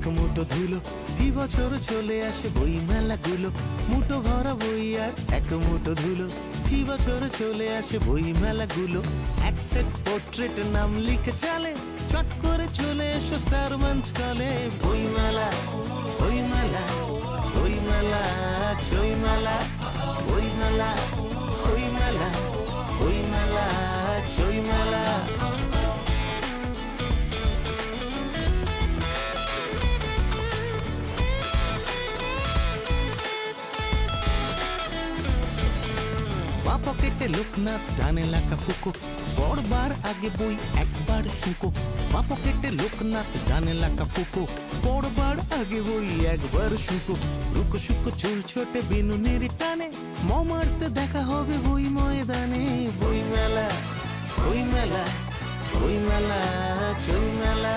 এক মুঠো ধুলো, এই বছর চলে আসে বই মেলাগুলো। মুঠো ভরা বই আর এক মুঠো ধুলো, এই বছর চলে আসে বই মেলাগুলো। এক সেট পোর্ট্রেট নাম লিখে চালে, চট করে চলে এসো স্টার মঞ্চ কলে। বই মেলা, বই মেলা, বই মেলা, চই মেলা, বই মেলা, বই মেলা, বই মেলা, চই মেলা। বা পকেটে লোকনাথ, ডানে লেখা ফুকো, পড়বার আগে বই একবার শুকো। বা পকেটে লোকনাথ, ডানে লেখা ফুকো, পড়বার আগে বই একবার শুকো। রুকো শুকো চুল ছোটে বিনুনির টানে, মারতে দেখা হবে বই ময়দানে। বই মেলা, বই মেলা, বই মেলা, চই মেলা,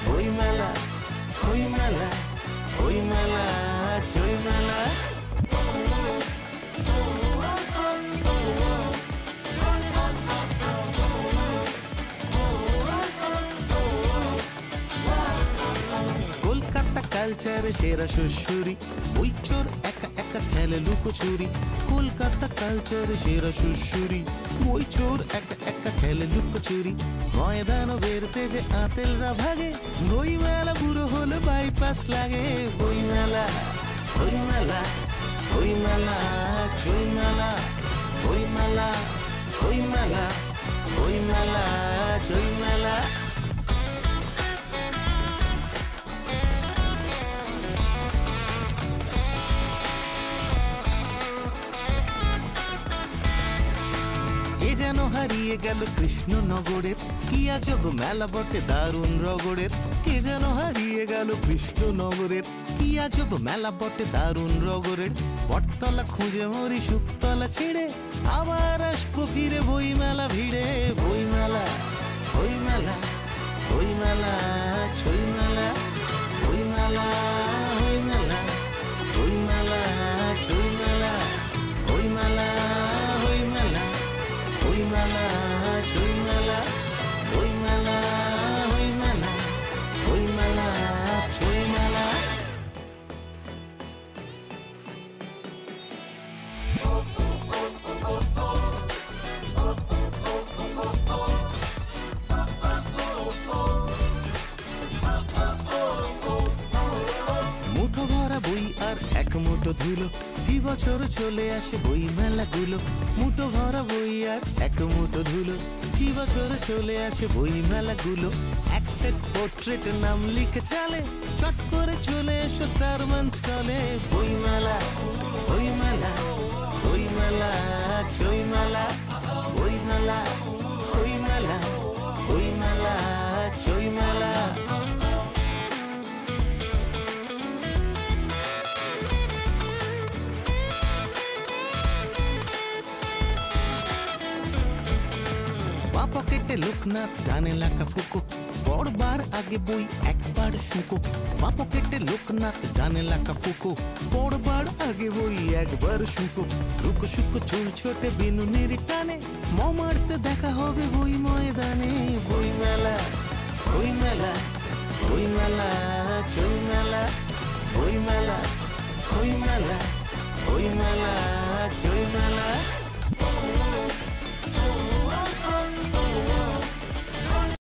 বই মেলা, বই মেলা, বই মেলা, চই মেলা। কালচারে সেরা সুশুরি, বই চোর একা একা খেলে লুকোচুরি। কলকাতা কালচারে সেরা সুশুরি, বই চোর একা একা খেলে লুকোচুরি। ময়দান বেরতে যে আতেলরা ভাগে, বই মেলা বুড়ো হলে বাইপাস লাগে। বই মেলা, বই মেলা, বই মেলা, চই মেলা, বই মেলা, বই মেলা, বই মেলা, চই মেলা। কে যেন হারিয়ে গেল কৃষ্ণনগরের, কি আজব মেলা বটে দারুণ রগড়ের। কে যেন হারিয়ে গেল কৃষ্ণনগরের, কি আজব মেলা বটে দারুণ রগড়ের। বটতলা খুঁজে মরি শুকতলা ছেড়ে, আবার আসবো ফিরে বই মেলা ভিড়ে। বই মেলা, বই মেলা, বই মেলা, চই মেলা, বই মেলা, বই মেলা, বই মেলা, চই মেলা, বই মেলা, বই মেলা, বই মেলা, চই মেলা, বই মেলা, বই মেলা, বই মেলা, চই মেলা। মুঠো ভরা বই আর এক মুঠো ধুলো, এই বছর চলে আসে বই মেলাগুলো। মুঠো ভরা বই আর এক মুঠো ধুলো, এই বছর চলে আসে বই মেলাগুলো। এক সেট পোর্ট্রেট নাম লিখে চালে, চট করে চলে এসো স্টার মঞ্চ কলে। বই মেলা, বই মেলা, বই মেলা, চই মেলা, বই মেলা, বই মেলা, বই মেলা, চই মেলা। বা পকেটে লোকনাথ, ডানে লেখা ফুকো, পড়বার আগে বই একবার শুকো। বা পকেটে লোকনাথ, ডানে লেখা ফুকো, পড়বার আগে বই একবার শুকো। রুকো শুকো চুল ছোটে বিনুনির টানে, মারতে দেখা হবে বই ময়দানে। বই মেলা, বই মেলা, বই মেলা, চই মেলা, বই মেলা, বই মেলা, বই মেলা, চই মেলা।